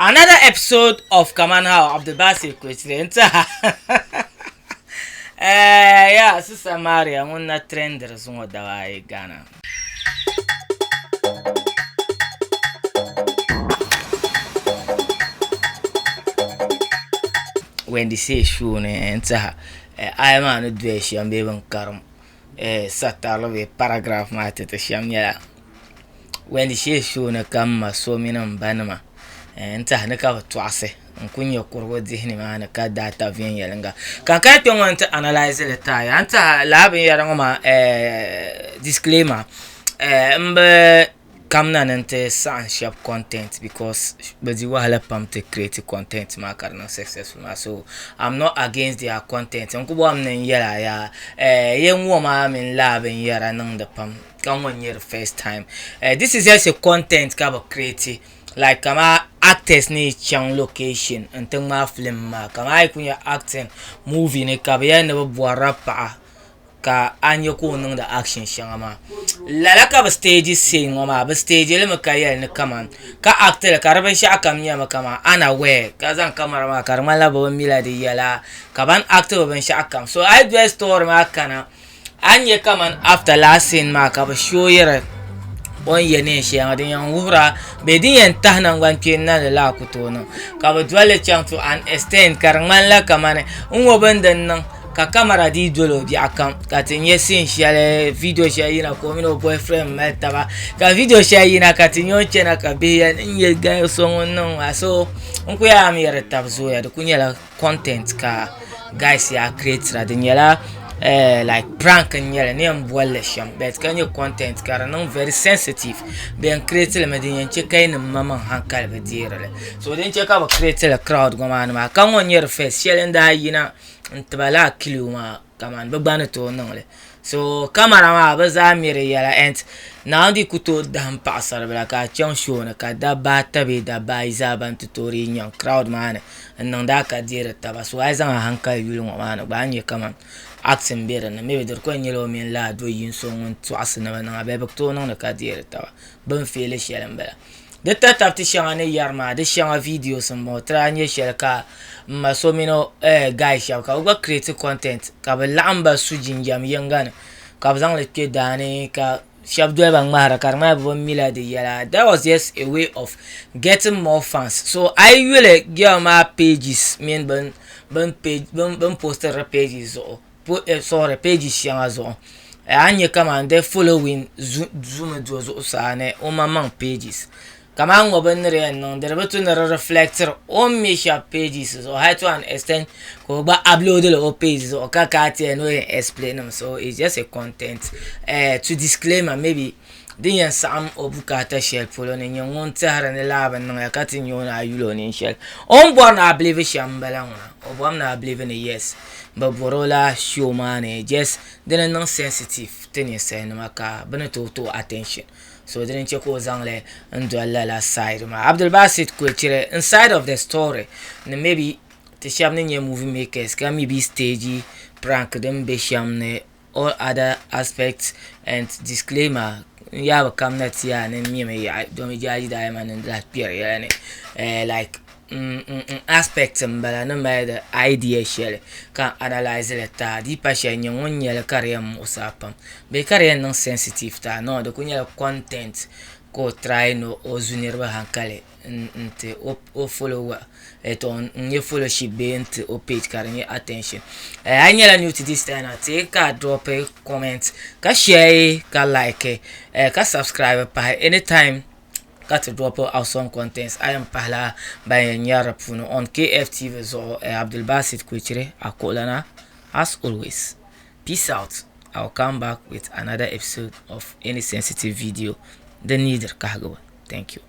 Another episode of Kaman How of the Basic question. Yeah, Sister Maria, I'm not trender as one that Ghana. Wendy say shoe and I am on a dress, I'm even carm. Satalo a paragraph matter to Shamya. Wendy say shoe na come so minum banama. Nta ne ka twase nkunya korwo dihni ma na ka data vien yelenga kan ka to want to analyze the tire anta lab yara ngoma disclaimer mbe kamna nante censorship content because badi wahala pam to create content ma karna successful ma, so I'm not against their content nkubo am nen yara ya yenwo ma min lab yara nang the pam kan one year first time. This is just a content ka ba create like kama actors ni chang location and ma film ma kama kunya acting movie ni ka ya ne boara pa ka anyo ko nung da action shanga la ka ba stage sing ma ba stage le ka ya ne kama ka actor ka raban sha akam nya ma kama ana we ka zan kamera ma karma la ba mila de yala ka ban actor ban sha akam, so I do story ma kana anye kama after last scene ma ka ba show yere on yene shi an den yan wura be din yan tahnan gwan na la kutono ka ba dwale chang to an extend karman la kamane unwo bandan nan ka camera di dolo di akam ka tinye sin shale video shi na ko mino boyfriend meta ba ka video shi na ka tinyo chena ka be yan nye ga so non so unku ya mi yare tabzo ya de kunyela content ka guys ya create ra den yala like prank and yell and boile sham but can your content non very sensitive being created medin check in mama hankal be dire so then check out create a crowd go man ma kan on your face shelen da yina ntbala kilo ma kaman be bana to non le so camera ma ba za mire yala and now di kuto dam pasar bla ka chon show na ka da ba tabe da ba iza ban tutori nyan crowd man nan da ka dire taba so ai zan hankal yulu ma na ba nye kaman accent better na maybe der ko nyelo min la do yin so won to asna na be bakto non ka dire tawa ban fele shelen bela de tata ti shanga yarma de shanga video some mo tra nye shelka ma so mino guys ya ka go create content ka ba lamba sujin jam yangana ka bazang le ke dane ka shab do bang mara karma bo mila de yala. That was just a way of getting more fans, so I will get my pages mean ban page ban poster pages or sorry pages yang azo anye kama nde following zoom do zo sane o mamang pages kama ngo benre no der betu na reflector on me sha pages, so how to an extent ko ba upload the pages o kakati no explain them, so it's just a content to disclaimer maybe din yan sam obukata shell polo ne nyon tahara ne laba no yakati nyon ayulo ne shell on born I believe shambala o bom na believe ne yes but borola show man just then non sensitive ten say no maka bana to attention, so didn't check o zangle and do la side ma Abdul Basit ko chire inside of the story maybe the shamne nye movie makers can maybe stage prank them be shamne all other aspects and disclaimer ya ba kamnat ya ne mi me ya do mi jaji da man and that period like aspects mbala no ma the idea shele kan analyze le ta di pa she nyon nyele karem usapam be karem non sensitive ta no de kunya content ko try no ozunirba hankale nte o follower eton nye followership be nte o page karanye attention anyela new to this time take ka drop a comment ka share ka like ka subscribe pa anytime got to drop out some contents. I am Pahla by Nyara Puno on KFTV so Abdul Basit Kuchire Akolana as always. Peace out. I'll come back with another episode of any sensitive video. The neither Kahagawa. Thank you.